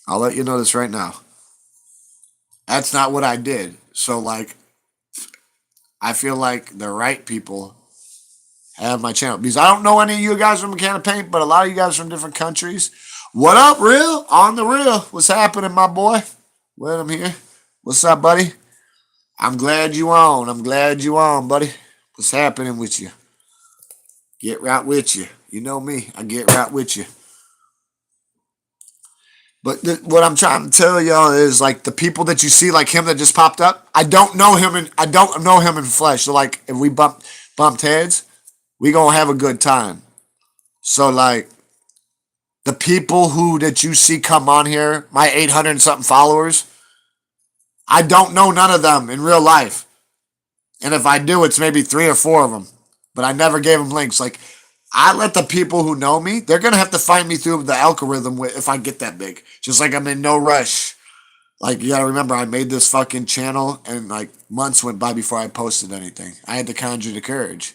I'll let you know this right now. That's not what I did. So, like, I feel like the right people have my channel. Because I don't know any of you guys from Can of Paint, but a lot of you guys from different countries. What up, real? On the real. What's happening, my boy? Well, I'm here. What's up, buddy? I'm glad you on. I'm glad you on, buddy. What's happening with you? Get right with you. You know me. I get right with you. But what I'm trying to tell y'all is like the people that you see, like him that just popped up. I don't know him in flesh. So like if we bumped heads, we gonna have a good time. So like the people that you see come on here, my 800 and something followers, I don't know none of them in real life. And if I do, it's maybe 3 or 4 of them. But I never gave them links. Like I let the people who know me, they're going to have to find me through the algorithm if I get that big. Just like I'm in no rush. Like, you got to remember, I made this fucking channel and like months went by before I posted anything. I had to conjure the courage.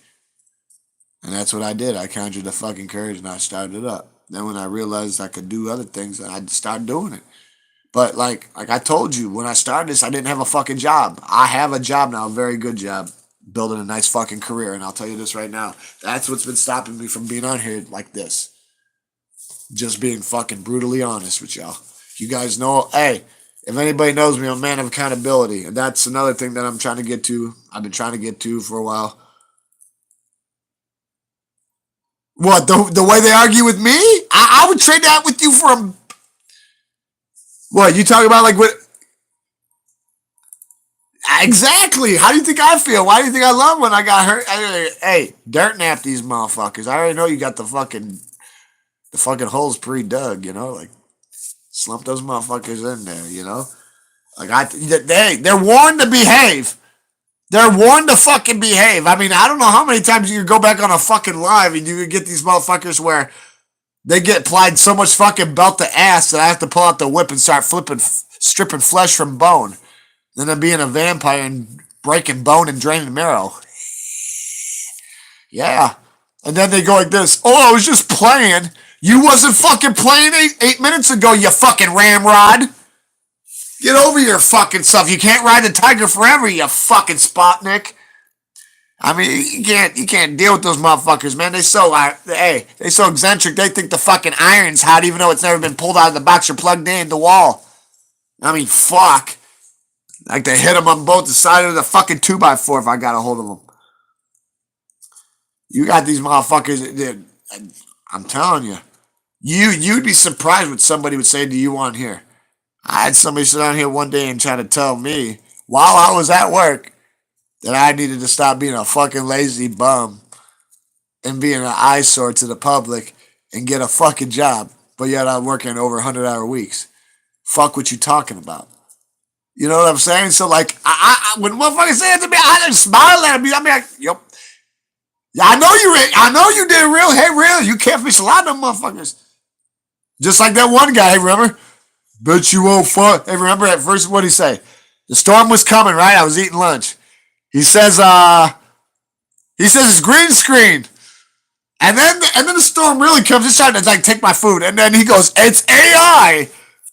And that's what I did. I conjured the fucking courage and I started it up. Then when I realized I could do other things, I started doing it. But like I told you, when I started this, I didn't have a fucking job. I have a job now, a very good job, building a nice fucking career. And I'll tell you this right now, that's what's been stopping me from being on here like this. Just being fucking brutally honest with y'all. You guys know, hey, if anybody knows me, I'm a man of accountability. And that's another thing that I'm trying to get to. I've been trying to get to for a while. What, the way they argue with me? I would trade that with you for a... What, you talking about like what... Exactly. How do you think I feel? Why do you think I love when I got hurt? Hey, dirt nap these motherfuckers. I already know you got the fucking holes pre-dug, you know? Like, slump those motherfuckers in there, you know? Like, they're warned to behave. They're warned to fucking behave. I mean, I don't know how many times you could go back on a fucking live and you could get these motherfuckers where they get applied so much fucking belt to ass that I have to pull out the whip and start stripping flesh from bone. Then I'm being a vampire and breaking bone and draining marrow. Yeah. And then they go like this. Oh, I was just playing. You wasn't fucking playing 8 minutes ago, you fucking ramrod. Get over your fucking self. You can't ride the tiger forever, you fucking Spotnik. I mean, you can't deal with those motherfuckers, man. They so eccentric. They think the fucking iron's hot, even though it's never been pulled out of the box or plugged in the wall. I mean, fuck. Like they hit them on both the side of the fucking 2x4 if I got a hold of them. You got these motherfuckers. I'm telling you, you'd be surprised what somebody would say to you on here. I had somebody sit down here one day and try to tell me while I was at work that I needed to stop being a fucking lazy bum and being an eyesore to the public and get a fucking job. But yet I'm working over 100-hour weeks. Fuck what you talking about. You know what I'm saying? So like, when motherfuckers say it to me, I just smile at them. I'm like, yep. Yeah, I know you did real. Hey, real. You can't fish a lot of them motherfuckers. Just like that one guy, remember? Bet you won't fuck. Hey, remember at first what'd he say? The storm was coming, right? I was eating lunch. He says it's green screen. And then the storm really comes. He's trying to like take my food. And then he goes, it's AI.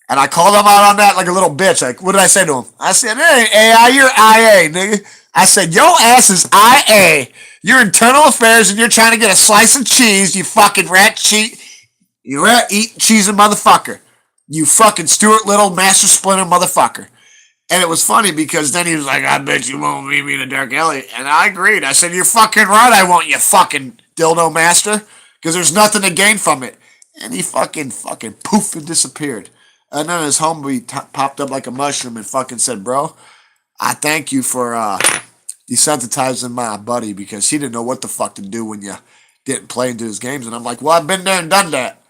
And I called him out on that like a little bitch. Like, what did I say to him? I said, it ain't AI, you're IA, nigga. I said, yo ass is IA. You're internal affairs and you're trying to get a slice of cheese, you fucking rat cheat. You rat eating cheesing motherfucker. You fucking Stuart Little Master Splinter motherfucker. And it was funny because then he was like, I bet you won't meet me in a dark alley. And I agreed. I said, you're fucking right I won't, you fucking dildo master. Because there's nothing to gain from it. And he fucking poof and disappeared. And then his homeboy popped up like a mushroom and fucking said, bro, I thank you for desensitizing my buddy because he didn't know what the fuck to do when you didn't play into his games. And I'm like, well, I've been there and done that.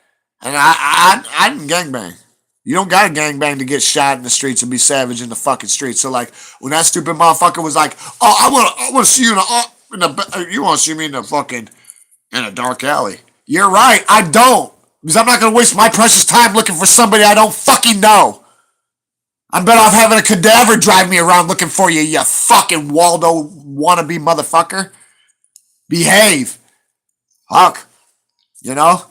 And I didn't gangbang. You don't got to gangbang to get shot in the streets and be savage in the fucking streets. So like when that stupid motherfucker was like, oh, I want to see you you want to see me in a dark alley. You're right. I don't. Because I'm not going to waste my precious time looking for somebody I don't fucking know. I'm better off having a cadaver drive me around looking for you, you fucking Waldo wannabe motherfucker. Behave. Fuck. You know?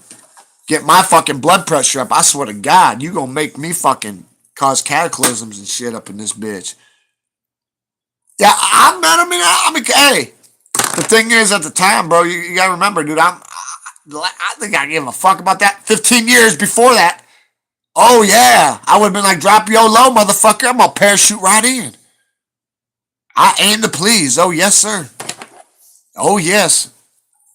Get my fucking blood pressure up. I swear to God, you gonna make me fucking cause cataclysms and shit up in this bitch. Yeah, I mean, hey. The thing is, at the time, bro, you gotta remember, dude, I think I give a fuck about that 15 years before that. Oh, yeah. I would have been like, drop yo low, motherfucker. I'm gonna parachute right in. I aim to please. Oh, yes, sir. Oh, yes.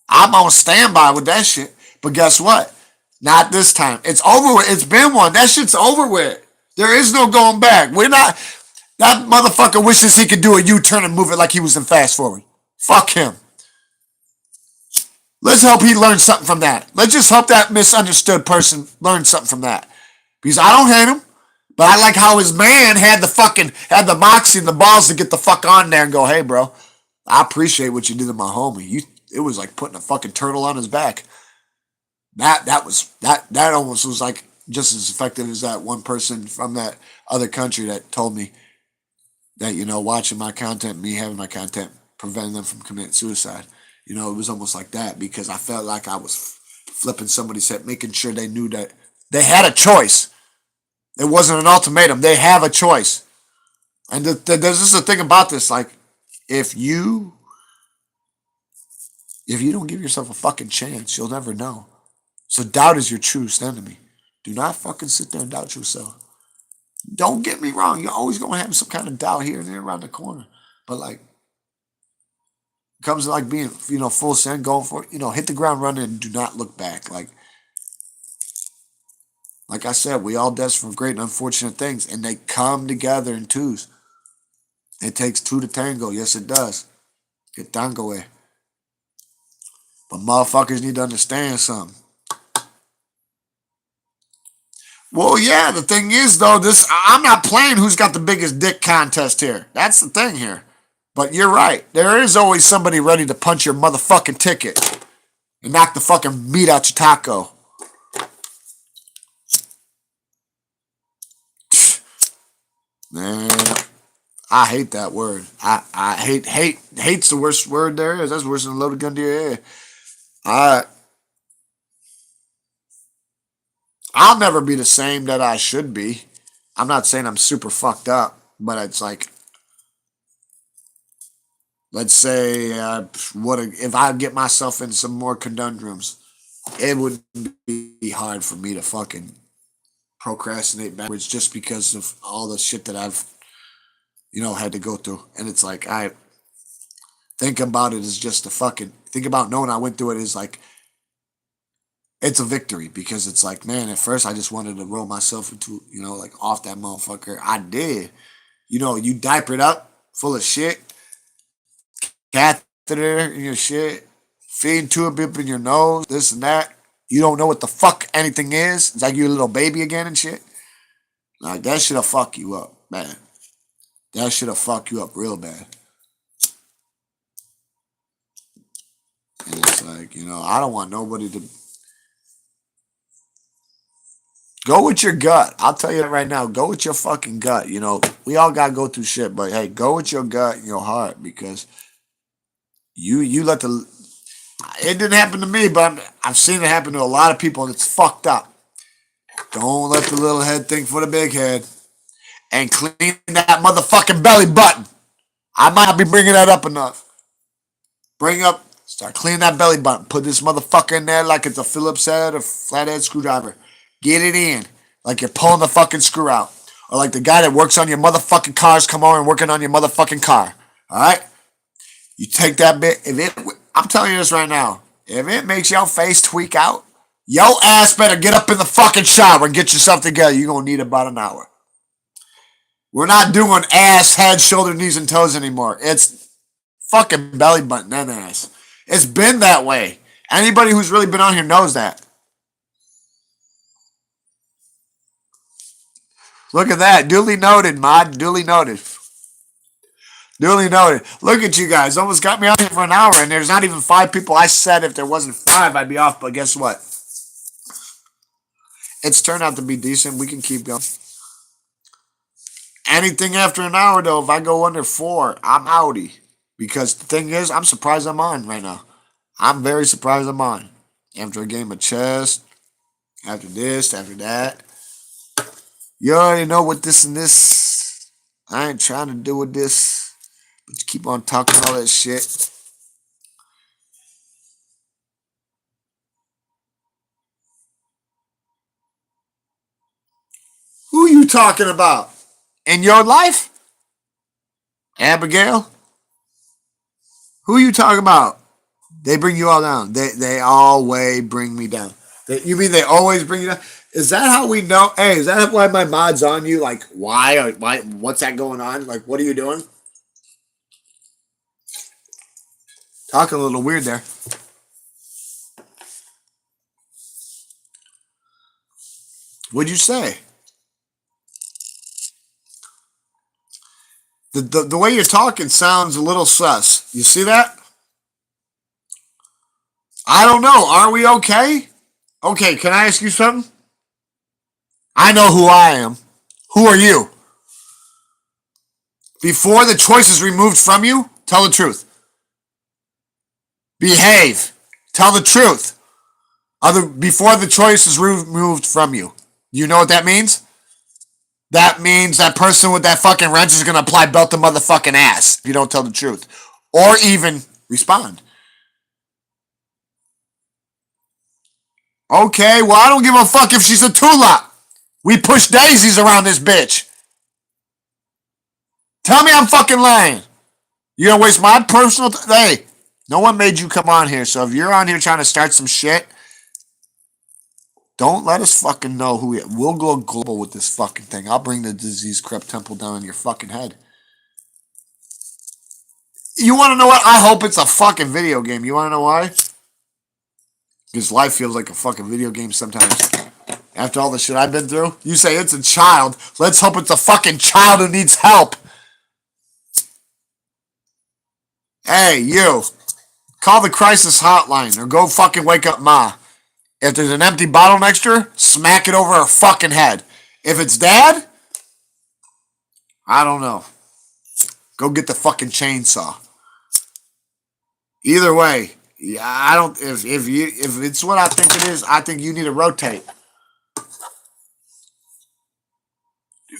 I'm on standby with that shit. But guess what? Not this time. It's over with. It's been one. That shit's over with. There is no going back. We're not. That motherfucker wishes he could do a U-turn and move it like he was in Fast Forward. Fuck him. Let's hope he learned something from that. Let's just hope that misunderstood person learned something from that. Because I don't hate him, but I like how his man had the moxie and the balls to get the fuck on there and go, hey, bro, I appreciate what you did to my homie. It was like putting a fucking turtle on his back. That almost was like just as effective as that one person from that other country that told me that watching my content, me having my content, preventing them from committing suicide. It was almost like that because I felt like I was flipping somebody's head, making sure they knew that they had a choice. It wasn't an ultimatum. They have a choice. And there's just a thing about this, like if you don't give yourself a fucking chance, you'll never know. So doubt is your truest enemy. Do not fucking sit there and doubt yourself. Don't get me wrong. You're always going to have some kind of doubt here and there around the corner. But like, it comes to like being, full send, going for it, hit the ground running and do not look back. Like I said, we all destined for great and unfortunate things, and they come together in twos. It takes two to tango. Yes, it does. Get tango away. But motherfuckers need to understand something. Well, yeah, the thing is, though, I'm not playing who's got the biggest dick contest here. That's the thing here. But you're right. There is always somebody ready to punch your motherfucking ticket and knock the fucking meat out your taco. Man, I hate that word. I hate's the worst word there is. That's worse than a loaded gun to your head. I'll never be the same that I should be. I'm not saying I'm super fucked up, but it's like, let's say, if I get myself in some more conundrums, it would be hard for me to fucking procrastinate backwards just because of all the shit that I've, had to go through. And it's like, I think about it as just think about knowing I went through it is like, it's a victory because it's like, man, at first I just wanted to roll myself into, like off that motherfucker. I did. You diapered up full of shit, catheter in your shit, feeding tube up in your nose, this and that. You don't know what the fuck anything is. It's like you're a little baby again and shit. Like, that shit'll fuck you up, man. That shit'll fuck you up real bad. And it's like, I don't want nobody to go with your gut. I'll tell you that right now. Go with your fucking gut. We all gotta go through shit, but hey, go with your gut and your heart because you let it didn't happen to me, but I've seen it happen to a lot of people and it's fucked up. Don't let the little head think for the big head. And clean that motherfucking belly button. I might not be bringing that up enough. Start cleaning that belly button. Put this motherfucker in there like it's a Phillips head or flathead screwdriver. Get it in like you're pulling the fucking screw out. Or like the guy that works on your motherfucking cars come over and working on your motherfucking car. Alright? You take that bit. I'm telling you this right now. If it makes your face tweak out, your ass better get up in the fucking shower and get yourself together. You're going to need about an hour. We're not doing ass, head, shoulder, knees, and toes anymore. It's fucking belly button and ass. It's been that way. Anybody who's really been on here knows that. Look at that. Duly noted, mod. Duly noted. Duly noted. Look at you guys. Almost got me on here for an hour, and there's not even 5 people. I said if there wasn't 5, I'd be off, but guess what? It's turned out to be decent. We can keep going. Anything after an hour, though, if I go under 4, I'm outie. Because the thing is, I'm surprised I'm on right now. I'm very surprised I'm on. After a game of chess, after this, after that. You already know what this and this. I ain't trying to do with this. But you keep on talking all that shit. Who you talking about? In your life? Abigail? Who you talking about? They bring you all down. They always bring me down. You mean they always bring you down? Is that how we know? Hey, is that why my mod's on you? Like, why? Why? What's that going on? Like, what are you doing? Talking a little weird there. What'd you say? The way you're talking sounds a little sus. You see that? I don't know. Are we okay? Okay, can I ask you something? I know who I am. Who are you? Before the choice is removed from you, tell the truth. Behave. Tell the truth. Before the choice is removed from you. You know what that means? That means that person with that fucking wrench is gonna apply belt the motherfucking ass if you don't tell the truth. Or even respond. Okay, well, I don't give a fuck if she's a Tula. We push daisies around this bitch. Tell me I'm fucking lying. You're gonna waste my personal hey, no one made you come on here, so if you're on here trying to start some shit, don't let us fucking know who we are. We'll go global with this fucking thing. I'll bring the disease crept temple down on your fucking head. You want to know what? I hope it's a fucking video game. You want to know why? Because life feels like a fucking video game sometimes. After all the shit I've been through, you say it's a child. Let's hope it's a fucking child who needs help. Hey, you. Call the crisis hotline or go fucking wake up Ma. If there's an empty bottle next to her, smack it over her fucking head. If it's Dad, I don't know. Go get the fucking chainsaw. Either way, yeah, I don't. If it's what I think it is, I think you need to rotate.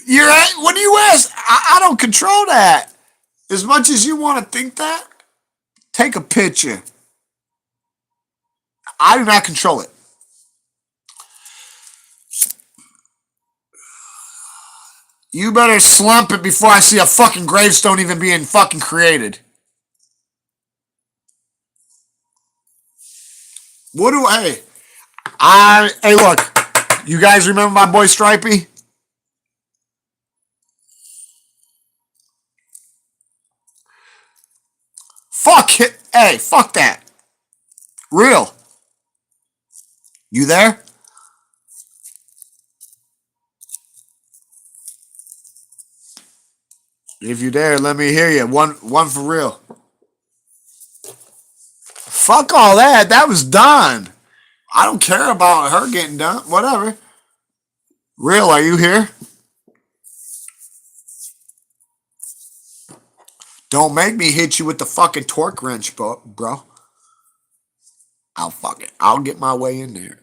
You're at, what do you ask? I don't control that. As much as you want to think that, take a picture. I do not control it. You better slump it before I see a fucking gravestone even being fucking created. What do hey look, you guys remember my boy Stripey? Fuck it. Hey, fuck that. Real. You there? If you there, let me hear you. One for real. Fuck all that. That was done. I don't care about her getting done. Whatever. Real, are you here? Don't make me hit you with the fucking torque wrench, bro. I'll get my way in there.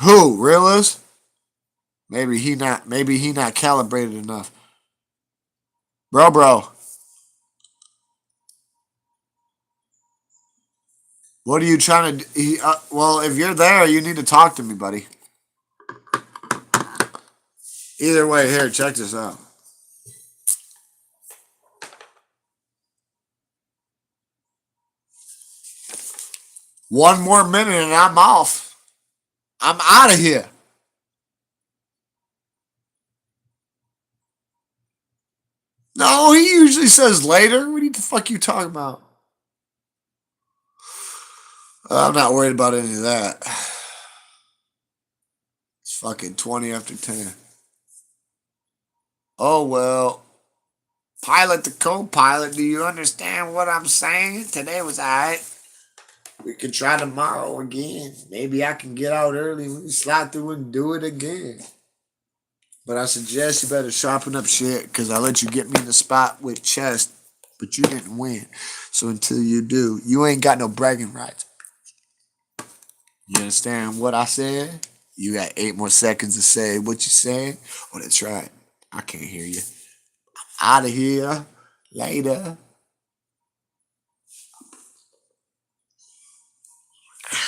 Who? Real is? Maybe he not calibrated enough. Bro. What are you trying to do? Well, if you're there, you need to talk to me, buddy. Either way, here, check this out. One more minute and I'm off. I'm out of here. No, he usually says later. What the fuck you talking about? I'm not worried about any of that. It's fucking 20 after 10. Oh, well. Pilot to co-pilot, do you understand what I'm saying? Today was alright. We could try tomorrow again. Maybe I can get out early. We can slide through and do it again. But I suggest you better sharpen up shit because I let you get me in the spot with chest, but you didn't win. So until you do, you ain't got no bragging rights. You understand what I said? You got 8 more seconds to say what you said. Oh, that's right. I can't hear you. I'm out of here. Later.